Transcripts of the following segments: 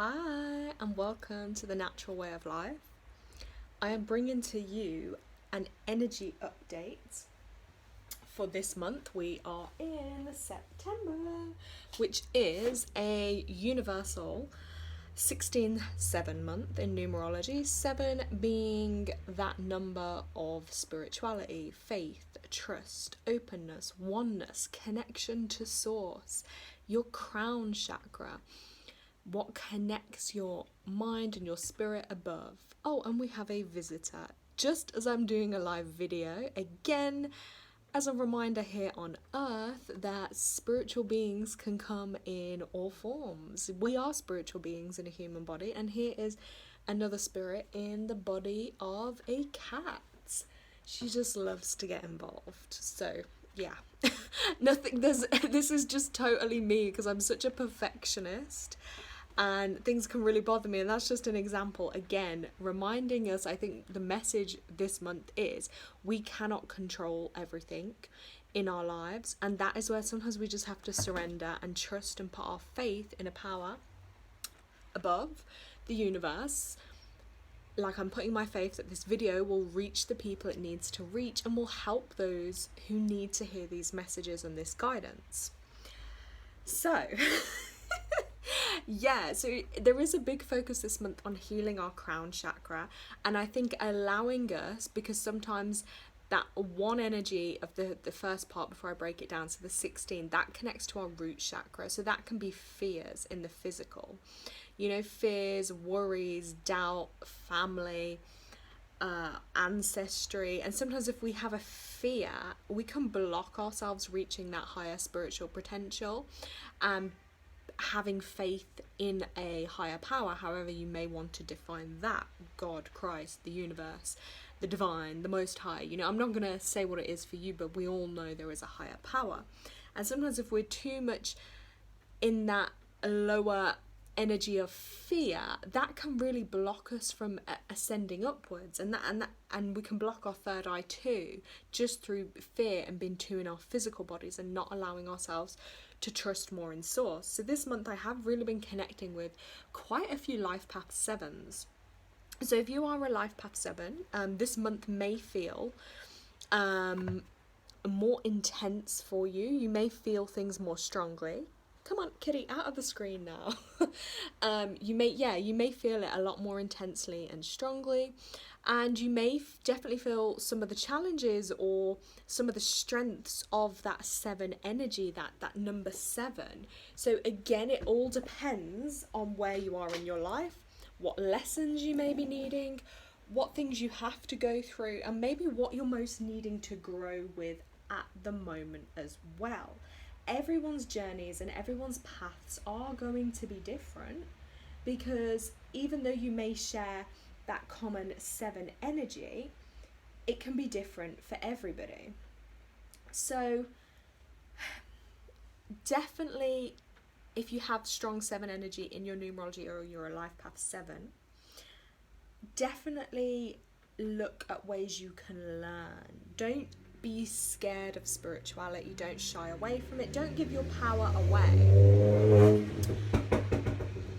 Hi, and welcome to the Natural Way of Life. I am bringing to you an energy update for this month. We are in September, which is a universal 16-7 month in numerology, 7 being that number of spirituality, faith, trust, openness, oneness, connection to source, your crown chakra, what connects your mind and your spirit above. Oh, and we have a visitor. Just as I'm doing a live video, again, as a reminder here on Earth that spiritual beings can come in all forms. We are spiritual beings in a human body, and here is another spirit in the body of a cat. She just loves to get involved. So, yeah. This is just totally me because I'm such a perfectionist. And things can really bother me, and that's just an example, again, reminding us. I think the message this month is we cannot control everything in our lives, and that is where sometimes we just have to surrender and trust and put our faith in a power above, the universe. Like, I'm putting my faith that this video will reach the people it needs to reach and will help those who need to hear these messages and this guidance. So yeah, so there is a big focus this month on healing our crown chakra, and I think allowing us, because sometimes that one energy of the first part, before I break it down, so the 16, that connects to our root chakra, so that can be fears in the physical, fears, worries, doubt, family, ancestry. And sometimes if we have a fear, we can block ourselves reaching that higher spiritual potential and having faith in a higher power, however you may want to define that. God, Christ, the universe, the divine, the most high. I'm not going to say what it is for you, but we all know there is a higher power. And sometimes if we're too much in that lower energy of fear, that can really block us from ascending upwards, and we can block our third eye too, just through fear and being too in our physical bodies and not allowing ourselves to trust more in source. So this month I have really been connecting with quite a few life path 7s. So if you are a life path 7, this month may feel more intense for you. You may feel things more strongly. Come on, kitty, out of the screen now. You may feel it a lot more intensely and strongly, and you may definitely feel some of the challenges or some of the strengths of that 7 energy, that number 7. So again, it all depends on where you are in your life, what lessons you may be needing, what things you have to go through, and maybe what you're most needing to grow with at the moment as well. Everyone's journeys and everyone's paths are going to be different, because even though you may share that common 7 energy, it can be different for everybody. So definitely, if you have strong 7 energy in your numerology or you're a life path 7, definitely look at ways you can learn. Don't be scared of spirituality. Don't shy away from it. Don't give your power away.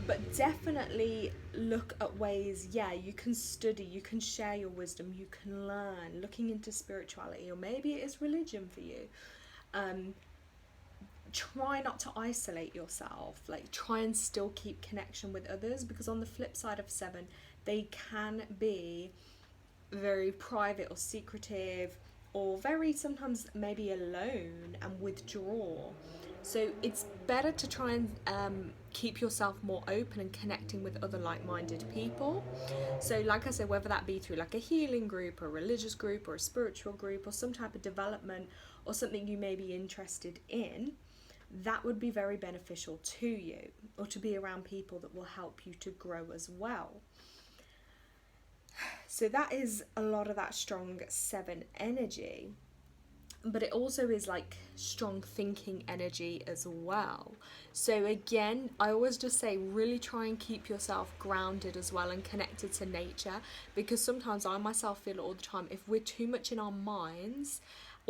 But definitely look at ways, you can study, you can share your wisdom, you can learn, looking into spirituality, or maybe it is religion for you. Try not to isolate yourself. Try and still keep connection with others, because on the flip side of 7, they can be very private or secretive, or very sometimes maybe alone and withdraw. So it's better to try and keep yourself more open and connecting with other like-minded people. So like I said, whether that be through like a healing group or a religious group or a spiritual group or some type of development or something you may be interested in, that would be very beneficial to you, or to be around people that will help you to grow as well. So that is a lot of that strong 7 energy, but it also is like strong thinking energy as well. So again, I always just say really try and keep yourself grounded as well and connected to nature, because sometimes I myself feel it all the time, if we're too much in our minds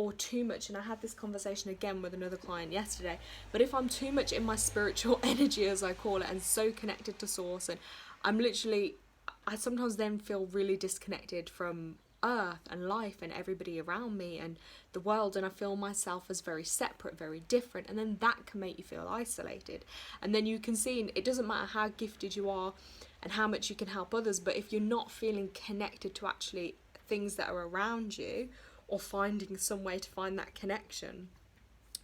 or too much, and I had this conversation again with another client yesterday, but if I'm too much in my spiritual energy, as I call it, and so connected to source, and I sometimes then feel really disconnected from earth and life and everybody around me and the world, and I feel myself as very separate, very different, and then that can make you feel isolated. And then you can see it doesn't matter how gifted you are and how much you can help others, but if you're not feeling connected to actually things that are around you, or finding some way to find that connection.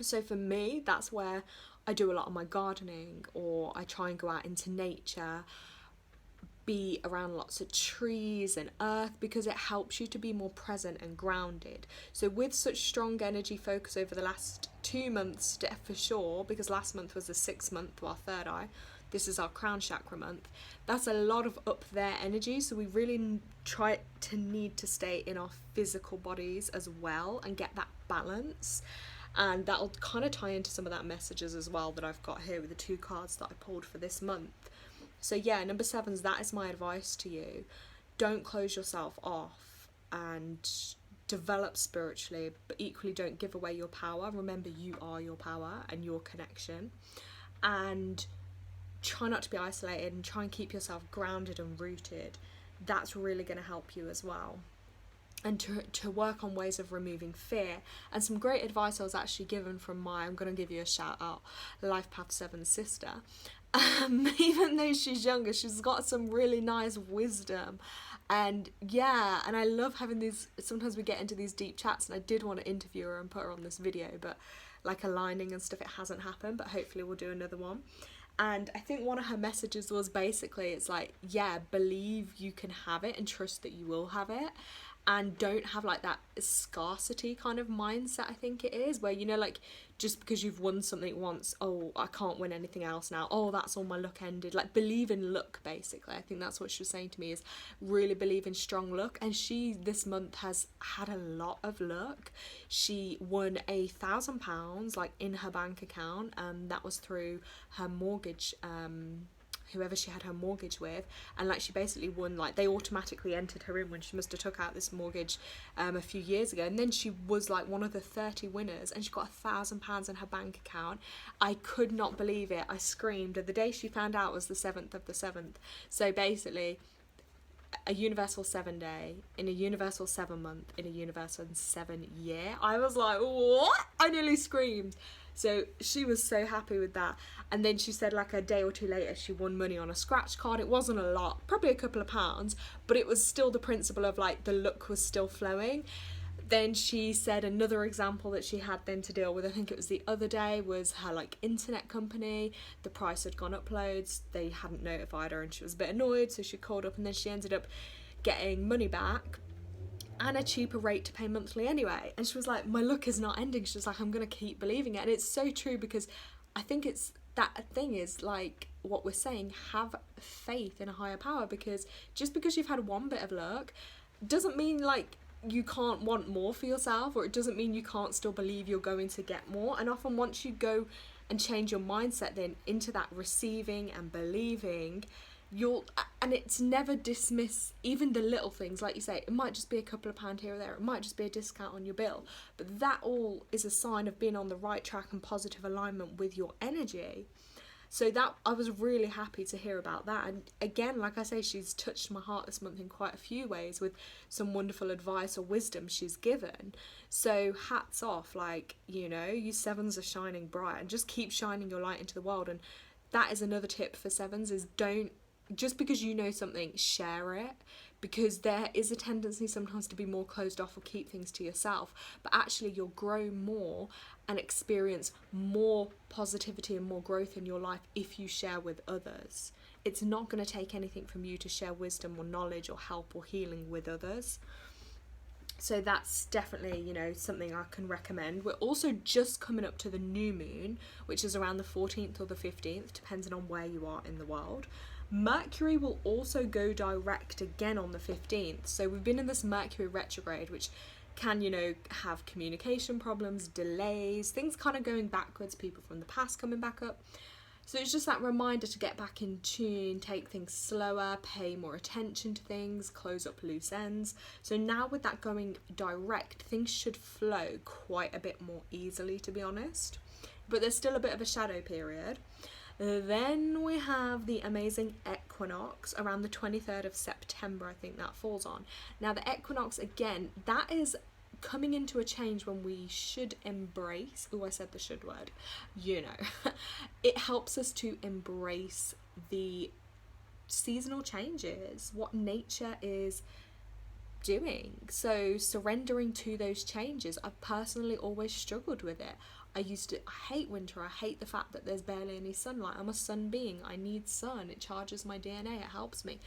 So for me, that's where I do a lot of my gardening, or I try and go out into nature, be around lots of trees and earth, because it helps you to be more present and grounded. So with such strong energy focus over the last 2 months for sure, because last month was the 6th month, our third eye, this is our crown chakra month, that's a lot of up there energy. So we really try to need to stay in our physical bodies as well and get that balance. And that'll kind of tie into some of that messages as well that I've got here with the 2 cards that I pulled for this month. So yeah, number 7s, that is my advice to you. Don't close yourself off and develop spiritually, but equally don't give away your power. Remember, you are your power and your connection. And try not to be isolated and try and keep yourself grounded and rooted. That's really going to help you as well. And to work on ways of removing fear. And some great advice I was actually given from I'm going to give you a shout out, Life Path 7 sister. Even though she's younger, she's got some really nice wisdom. And yeah, and I love having these, sometimes we get into these deep chats, and I did want to interview her and put her on this video, but like aligning and stuff, it hasn't happened, but hopefully we'll do another one. And I think one of her messages was basically, it's like, yeah, believe you can have it and trust that you will have it. And don't have like that scarcity kind of mindset, I think it is, where, you know, like just because you've won something once, oh, I can't win anything else now, oh, that's all my luck ended. Like, believe in luck, basically. I think that's what she was saying to me, is really believe in strong luck. And she this month has had a lot of luck. She won £1,000 like in her bank account, that was through her mortgage, whoever she had her mortgage with, and like she basically won, like they automatically entered her in when she must have took out this mortgage a few years ago, and then she was like one of the 30 winners, and she got £1,000 in her bank account. I could not believe it. I screamed, and the day she found out was the 7th of the 7th. So basically a universal 7 day in a universal 7 month in a universal 7 year. I was like, what? I nearly screamed. So she was so happy with that. And then she said like a day or two later she won money on a scratch card. It wasn't a lot, probably a couple of pounds, but it was still the principle of like the luck was still flowing. Then she said another example that she had then to deal with, I think it was the other day, was her like internet company. The price had gone up loads, they hadn't notified her, and she was a bit annoyed, so she called up, and then she ended up getting money back and a cheaper rate to pay monthly anyway. And she was like, my luck is not ending. She was like, I'm gonna keep believing it. And it's so true, because I think it's that thing is like what we're saying, have faith in a higher power, because just because you've had one bit of luck doesn't mean like you can't want more for yourself, or it doesn't mean you can't still believe you're going to get more. And often once you go and change your mindset then into that receiving and believing, and it's never dismiss even the little things. Like you say, it might just be a couple of pound here or there, it might just be a discount on your bill, but that all is a sign of being on the right track and positive alignment with your energy. So that, I was really happy to hear about that. And again, like I say, she's touched my heart this month in quite a few ways with some wonderful advice or wisdom she's given. So hats off, like, you know, you 7s are shining bright, and just keep shining your light into the world. And that is another tip for 7s, is don't, just because you know something, share it, because there is a tendency sometimes to be more closed off or keep things to yourself, but actually you'll grow more and experience more positivity and more growth in your life if you share with others. It's not going to take anything from you to share wisdom or knowledge or help or healing with others. So that's definitely, you know, something I can recommend. We're also just coming up to the new moon, which is around the 14th or the 15th, depending on where you are in the world. Mercury will also go direct again on the 15th. So we've been in this Mercury retrograde, which can, you know, have communication problems, delays, things kind of going backwards, people from the past coming back up. So it's just that reminder to get back in tune, take things slower, pay more attention to things, close up loose ends. So now with that going direct, things should flow quite a bit more easily, to be honest. But there's still a bit of a shadow period. Then we have the amazing equinox around the 23rd of September, I think that falls on. Now the equinox, again, that is coming into a change when we should embrace, I said the should word, it helps us to embrace the seasonal changes, what nature is doing. So surrendering to those changes. I've personally always struggled with it. I hate winter. I hate the fact that there's barely any sunlight. I'm a sun being. I need sun. It charges my DNA. It helps me.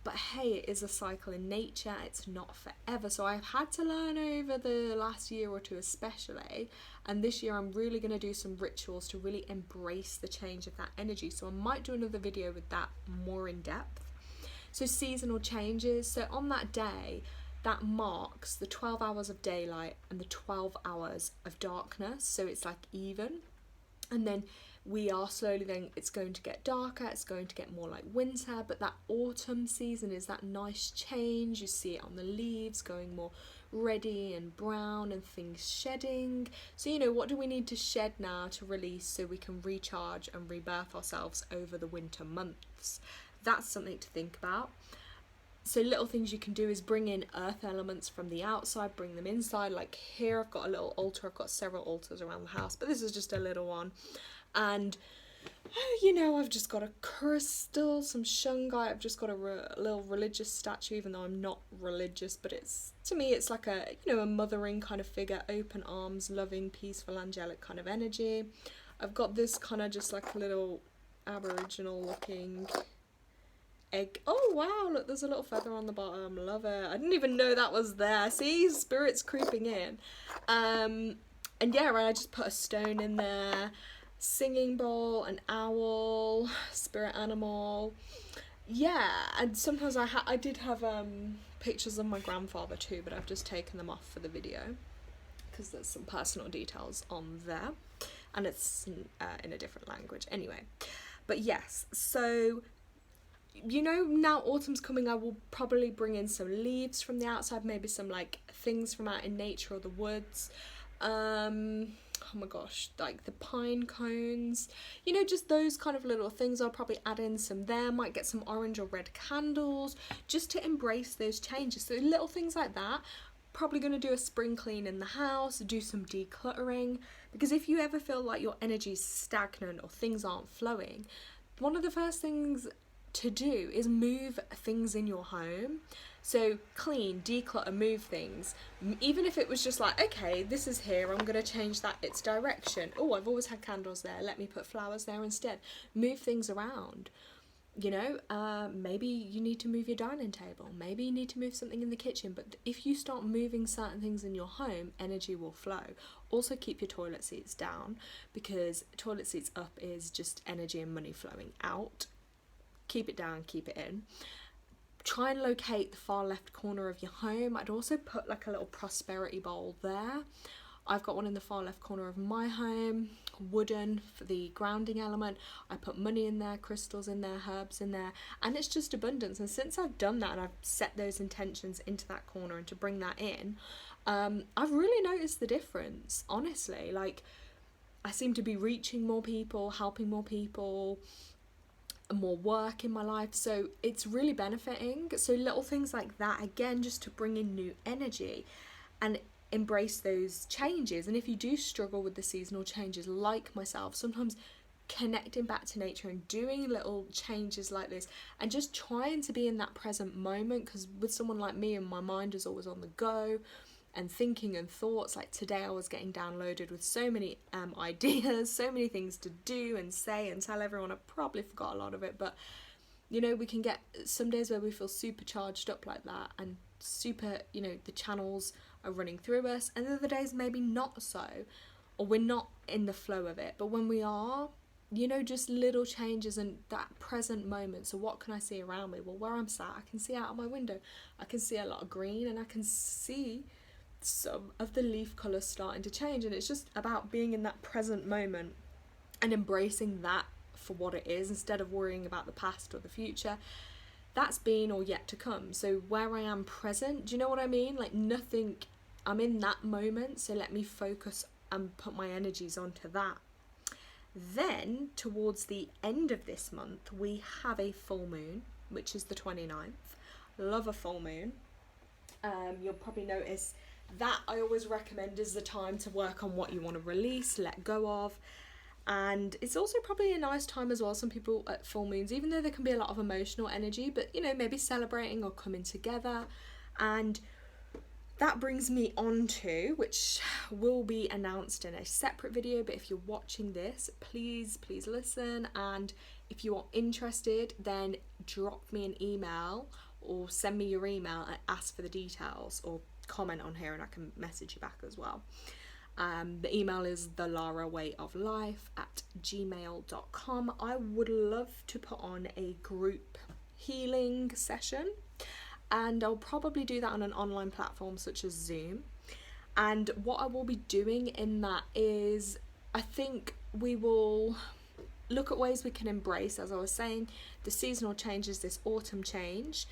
But hey, it is a cycle in nature. It's not forever. So I've had to learn over the last year or two especially. And this year I'm really going to do some rituals to really embrace the change of that energy. So I might do another video with that more in depth. So seasonal changes. So on that day, that marks the 12 hours of daylight and the 12 hours of darkness. So it's like even. And then we are slowly then, it's going to get darker, it's going to get more like winter, but that autumn season is that nice change. You see it on the leaves going more reddy and brown and things shedding. So, what do we need to shed now to release so we can recharge and rebirth ourselves over the winter months? That's something to think about. So little things you can do is bring in earth elements from the outside, bring them inside. Like here I've got a little altar, I've got several altars around the house, but this is just a little one. And I've just got a crystal, some shungite, I've just got a little religious statue, even though I'm not religious, but to me it's like a mothering kind of figure, open arms, loving, peaceful, angelic kind of energy. I've got this kind of just like a little aboriginal looking egg. Oh wow, look, there's a little feather on the bottom. Love it. I didn't even know that was there. See, spirits creeping in. And yeah, right, I just put a stone in there, singing bowl, an owl, spirit animal. Yeah, and sometimes I did have pictures of my grandfather too, but I've just taken them off for the video because there's some personal details on there, and it's in a different language anyway. But yes, so now autumn's coming, I will probably bring in some leaves from the outside, maybe some like things from out in nature or the woods. Oh my gosh, like the pine cones, just those kind of little things. I'll probably add in some there, might get some orange or red candles just to embrace those changes. So little things like that. Probably going to do a spring clean in the house, do some decluttering, because if you ever feel like your energy's stagnant or things aren't flowing, one of the first things to do is move things in your home. So clean, declutter, move things. Even if it was just like, okay, this is here, I'm going to change its direction. Oh, I've always had candles there, let me put flowers there instead. Move things around. Maybe you need to move your dining table, maybe you need to move something in the kitchen. But if you start moving certain things in your home, energy will flow. Also keep your toilet seats down, because toilet seats up is just energy and money flowing out. Keep it down, keep it in. Try and locate the far left corner of your home. I'd also put like a little prosperity bowl there. I've got one in the far left corner of my home, wooden for the grounding element. I put money in there, crystals in there, herbs in there, and it's just abundance. And since I've done that and I've set those intentions into that corner and to bring that in, I've really noticed the difference, honestly. Like, I seem to be reaching more people, helping more people, more work in my life, so it's really benefiting. So little things like that, again, just to bring in new energy and embrace those changes. And if you do struggle with the seasonal changes like myself, sometimes connecting back to nature and doing little changes like this and just trying to be in that present moment, because with someone like me, and my mind is always on the go and thinking and thoughts, like today I was getting downloaded with so many ideas, so many things to do and say and tell everyone. I probably forgot a lot of it, but we can get some days where we feel super charged up like that and super, the channels are running through us, and other days maybe not so, or we're not in the flow of it. But when we are, just little changes in that present moment. So what can I see around me? Well, where I'm sat, I can see out of my window, I can see a lot of green, and I can see some of the leaf colours starting to change. And it's just about being in that present moment and embracing that for what it is instead of worrying about the past or the future. That's been or yet to come. So where I am present, do you know what I mean? Like nothing, I'm in that moment, so let me focus and put my energies onto that. Then towards the end of this month, we have a full moon, which is the 29th. Love a full moon. You'll probably notice that I always recommend is the time to work on what you want to release, let go of. And it's also probably a nice time as well, some people at full moons, even though there can be a lot of emotional energy, but you know, maybe celebrating or coming together. And that brings me on to, which will be announced in a separate video, but if you're watching this, please listen. And if you are interested, then drop me an email or send me your email and ask for the details, or comment on here and I can message you back as well. The email is thelarawayoflife@gmail.com. I would love to put on a group healing session, and I'll probably do that on an online platform such as Zoom. And what I will be doing in that is, I think we will look at ways we can embrace, as I was saying, the seasonal changes, this autumn change.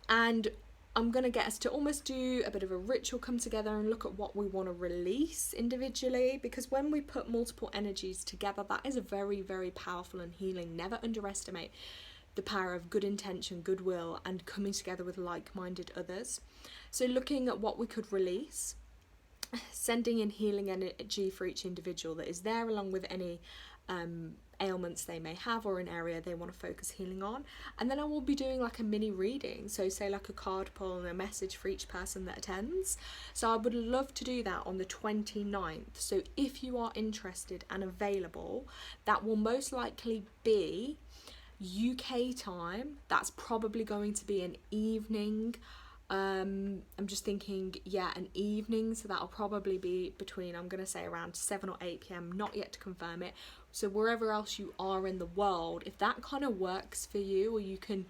And I'm going to get us to almost do a bit of a ritual come together and look at what we want to release individually, because when we put multiple energies together, that is a very, very powerful and healing. Never underestimate the power of good intention, goodwill, and coming together with like-minded others. So looking at what we could release, sending in healing energy for each individual that is there, along with any ailments they may have or an area they want to focus healing on. And then I will be doing like a mini reading, so say like a card pull and a message for each person that attends. So I would love to do that on the 29th. So if you are interested and available, that will most likely be UK time. That's probably going to be an evening. I'm just thinking, yeah, an evening, so that'll probably be between, I'm going to say around 7 or 8 p.m, not yet to confirm it. So wherever else you are in the world, if that kind of works for you, or you can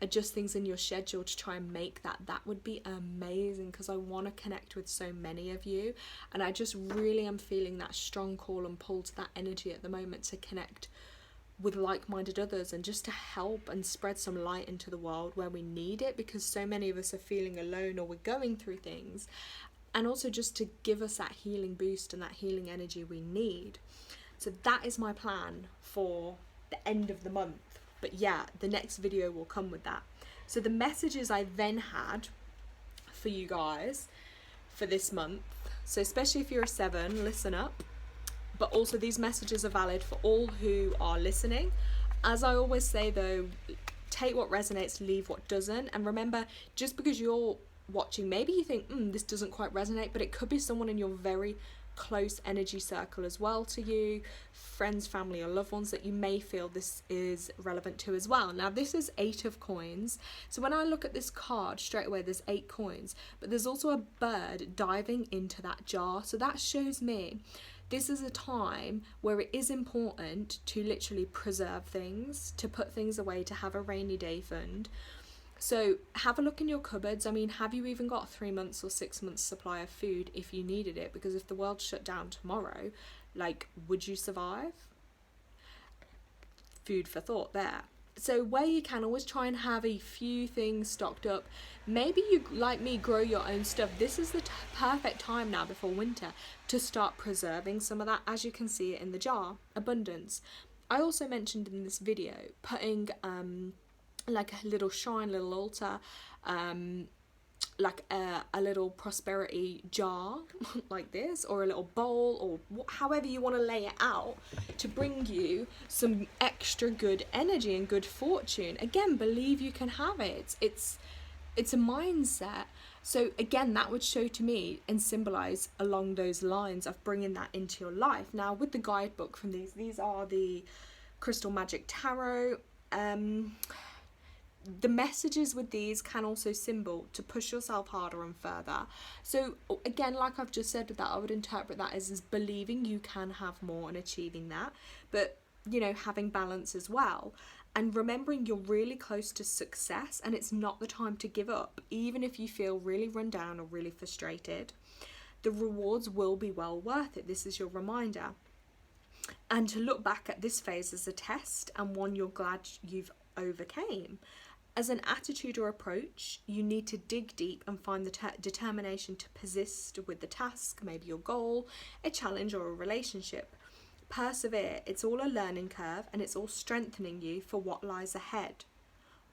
adjust things in your schedule to try and make that would be amazing, because I want to connect with so many of you, and I just really am feeling that strong call and pull to that energy at the moment to connect with like-minded others and just to help and spread some light into the world where we need it, because so many of us are feeling alone or we're going through things, and also just to give us that healing boost and that healing energy we need. So that is my plan for the end of the month. But yeah, the next video will come with that. So the messages I then had for you guys for this month, so especially if you're a 7, listen up. But also these messages are valid for all who are listening. As I always say though, take what resonates, leave what doesn't. And remember, just because you're watching, maybe you think, this doesn't quite resonate, but it could be someone in your very close energy circle as well to you, friends, family, or loved ones that you may feel this is relevant to as well. Now this is 8 of coins, so when I look at this card straight away, there's 8 coins, but there's also a bird diving into that jar. So that shows me this is a time where it is important to literally preserve things, to put things away, to have a rainy day fund. So have a look in your cupboards. I mean, have you even got 3 months or 6 months supply of food if you needed it? Because if the world shut down tomorrow, like, would you survive? Food for thought there. So where you can, always try and have a few things stocked up. Maybe you, like me, grow your own stuff. This is the perfect time now before winter to start preserving some of that, as you can see it in the jar. Abundance. I also mentioned in this video putting like a little shrine, little altar, like a little prosperity jar like this, or a little bowl, or however you want to lay it out to bring you some extra good energy and good fortune. Again, believe you can have it. It's a mindset. So again, that would show to me and symbolize along those lines of bringing that into your life. Now with the guidebook from these are the Crystal Magic Tarot. The messages with these can also symbol to push yourself harder and further. So again, like I've just said with that, I would interpret that as believing you can have more and achieving that, but you know, having balance as well, and remembering you're really close to success and it's not the time to give up, even if you feel really run down or really frustrated. The rewards will be well worth it. This is your reminder. and to look back at this phase as a test and one you're glad you've overcame. As an attitude or approach, you need to dig deep and find the determination to persist with the task, maybe your goal, a challenge, or a relationship. Persevere. It's all a learning curve, and it's all strengthening you for what lies ahead.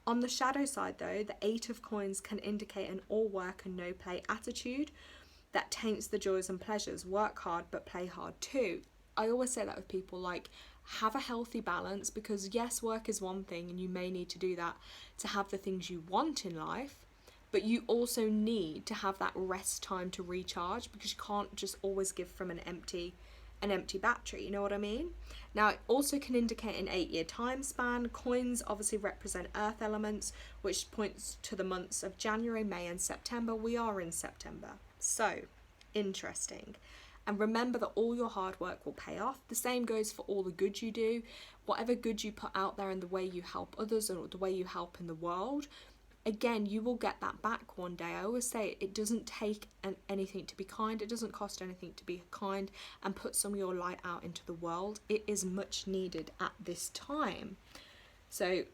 On the shadow side, though, the Eight of Coins can indicate an all work and no play attitude that taints the joys and pleasures. Work hard, but play hard too. I always say that with people, like, have a healthy balance, because yes, work is one thing and you may need to do that to have the things you want in life, but you also need to have that rest time to recharge, because you can't just always give from an empty battery, you know what I mean? Now, it also can indicate an 8-year time span. Coins obviously represent earth elements, which points to the months of January, May and September. We are in September, so interesting. And remember that all your hard work will pay off. The same goes for all the good you do. Whatever good you put out there and the way you help others or the way you help in the world, again, you will get that back one day. I always say it doesn't take anything to be kind. It doesn't cost anything to be kind and put some of your light out into the world. It is much needed at this time. So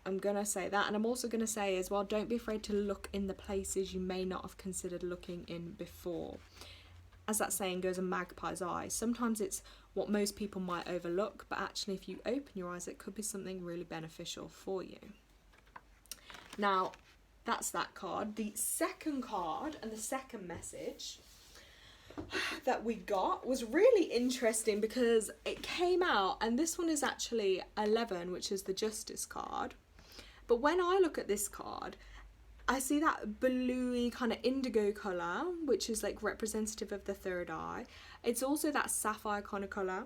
I'm going to say that. And I'm also going to say as well, don't be afraid to look in the places you may not have considered looking in before. As that saying goes, a magpie's eye. Sometimes it's what most people might overlook, but actually if you open your eyes, it could be something really beneficial for you. Now, that's that card. The second card and the second message that we got was really interesting because it came out, and this one is actually 11, which is the Justice card. But when I look at this card, I see that bluey kind of indigo colour, which is like representative of the third eye. It's also that sapphire kind of colour.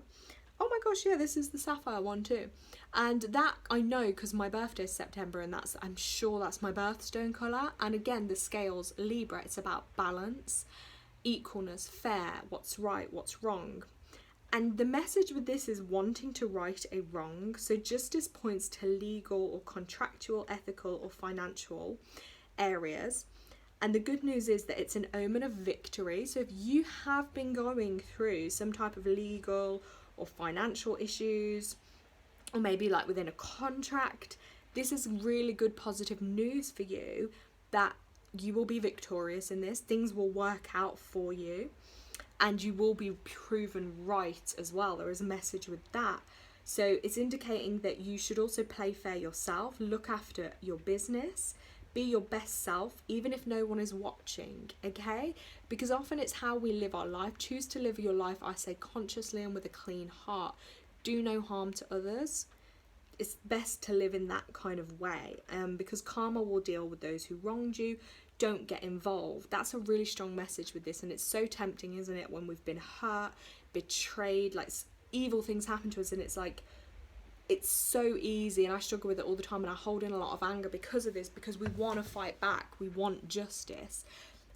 Oh my gosh, yeah, this is the sapphire one too. And that I know because my birthday is September, and I'm sure that's my birthstone colour. And again, the scales, Libra, it's about balance, equalness, fair, what's right, what's wrong. And the message with this is wanting to right a wrong. So justice points to legal or contractual, ethical or financial areas. And the good news is that it's an omen of victory. So if you have been going through some type of legal or financial issues, or maybe like within a contract, this is really good positive news for you, that you will be victorious in this. Things will work out for you and you will be proven right as well. There is a message with that. So it's indicating that you should also play fair yourself, look after your business, be your best self, even if no one is watching, okay? Because often it's how we live our life. Choose to live your life, I say, consciously and with a clean heart. Do no harm to others. It's best to live in that kind of way, because karma will deal with those who wronged you. Don't get involved. That's a really strong message with this, and it's so tempting, isn't it, when we've been hurt, betrayed, like evil things happen to us, and it's like, it's so easy, and I struggle with it all the time, and I hold in a lot of anger because of this, because we want to fight back, we want justice,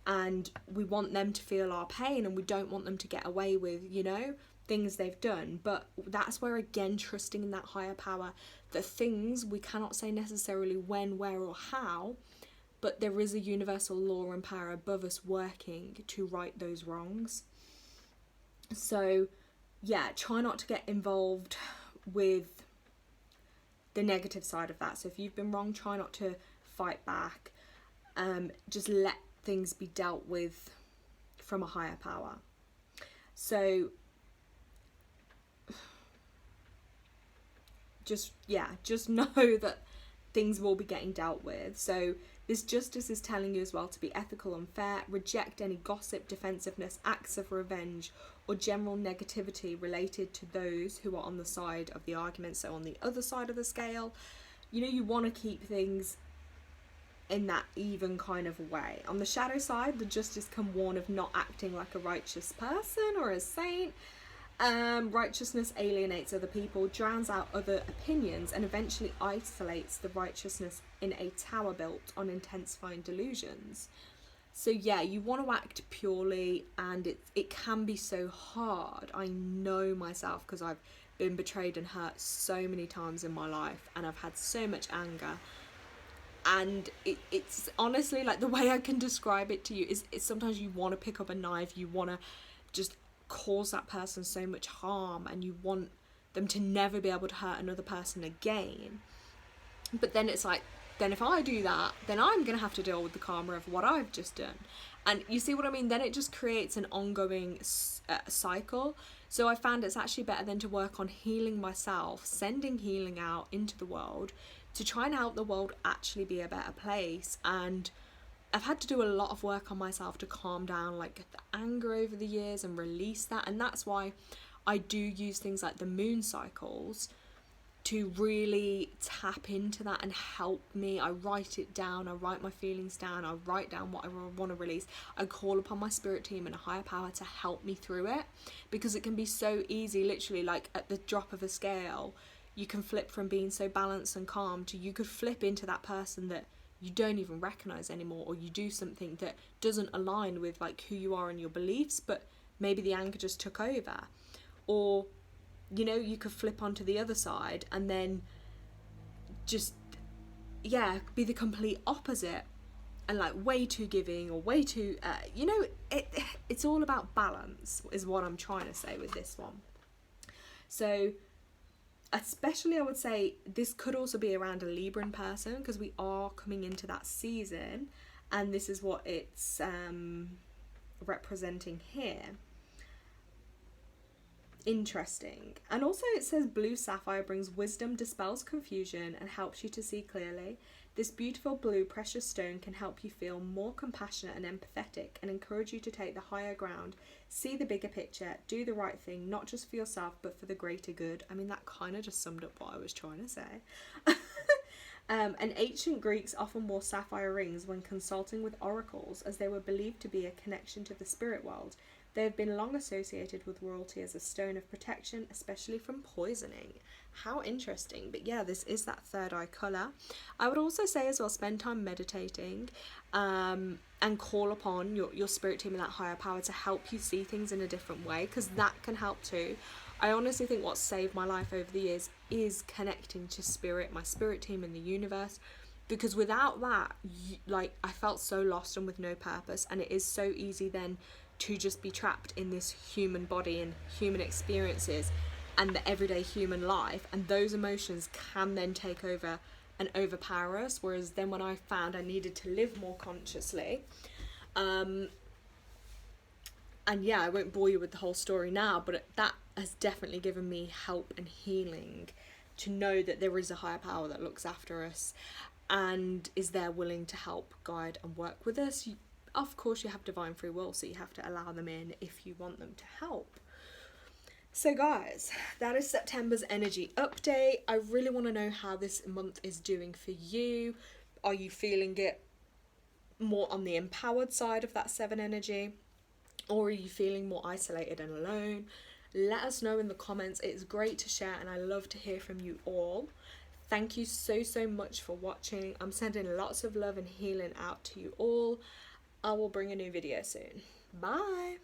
and we want them to feel our pain, and we don't want them to get away with, you know, things they've done. But that's where, again, trusting in that higher power, the things we cannot say necessarily when, where or how, but there is a universal law and power above us working to right those wrongs. So yeah, try not to get involved with the negative side of that. So if you've been wrong, try not to fight back. Just let things be dealt with from a higher power. So just know that things will be getting dealt with. So this justice is telling you as well to be ethical and fair. Reject any gossip, defensiveness, acts of revenge, or general negativity related to those who are on the side of the argument. So on the other side of the scale, you know, you want to keep things in that even kind of way. On the shadow side, the justice can warn of not acting like a righteous person or a saint. Righteousness alienates other people, drowns out other opinions, and eventually isolates the righteousness in a tower built on intensifying delusions. So yeah, you want to act purely, and it can be so hard. I know myself, because I've been betrayed and hurt so many times in my life, and I've had so much anger. And it's honestly, like, the way I can describe it to you is sometimes you want to pick up a knife, you want to just cause that person so much harm and you want them to never be able to hurt another person again. But then it's like, then if I do that, then I'm going to have to deal with the karma of what I've just done. And you see what I mean? Then it just creates an ongoing cycle. So I found it's actually better than to work on healing myself, sending healing out into the world to try and help the world actually be a better place. And I've had to do a lot of work on myself to calm down like the anger over the years and release that. And that's why I do use things like the moon cycles to really tap into that and help me. I write it down, I write my feelings down, I write down what I want to release. I call upon my spirit team and a higher power to help me through it, because it can be so easy, literally like at the drop of a scale, you can flip from being so balanced and calm to you could flip into that person that you don't even recognize anymore, or you do something that doesn't align with like who you are and your beliefs, but maybe the anger just took over. Or you know, you could flip onto the other side and then just, be the complete opposite and like way too giving or way too, it's all about balance is what I'm trying to say with this one. So especially I would say this could also be around a Libran person, because we are coming into that season and this is what it's representing here. Interesting. And also it says blue sapphire brings wisdom, dispels confusion and helps you to see clearly. This beautiful blue precious stone can help you feel more compassionate and empathetic and encourage you to take the higher ground, see the bigger picture, do the right thing, not just for yourself but for the greater good. I mean, that kind of just summed up what I was trying to say. And ancient Greeks often wore sapphire rings when consulting with oracles, as they were believed to be a connection to the spirit world. They have been long associated with royalty as a stone of protection, especially from poisoning. How interesting. But yeah, this is that third eye colour. I would also say as well, spend time meditating and call upon your spirit team and that higher power to help you see things in a different way, because that can help too. I honestly think what saved my life over the years is connecting to spirit, my spirit team and the universe. Because without that, I felt so lost and with no purpose. And it is so easy then to just be trapped in this human body and human experiences and the everyday human life, and those emotions can then take over and overpower us. Whereas then when I found I needed to live more consciously, and I won't bore you with the whole story now, but that has definitely given me help and healing to know that there is a higher power that looks after us and is there willing to help, guide and work with us. Of course you have divine free will, so you have to allow them in if you want them to help. So guys, that is September's energy update. I really want to know how this month is doing for you. Are you feeling it more on the empowered side of that 7 energy? Or are you feeling more isolated and alone? Let us know in the comments. It's great to share and I love to hear from you all. Thank you so much for watching. I'm sending lots of love and healing out to you all. I will bring a new video soon. Bye.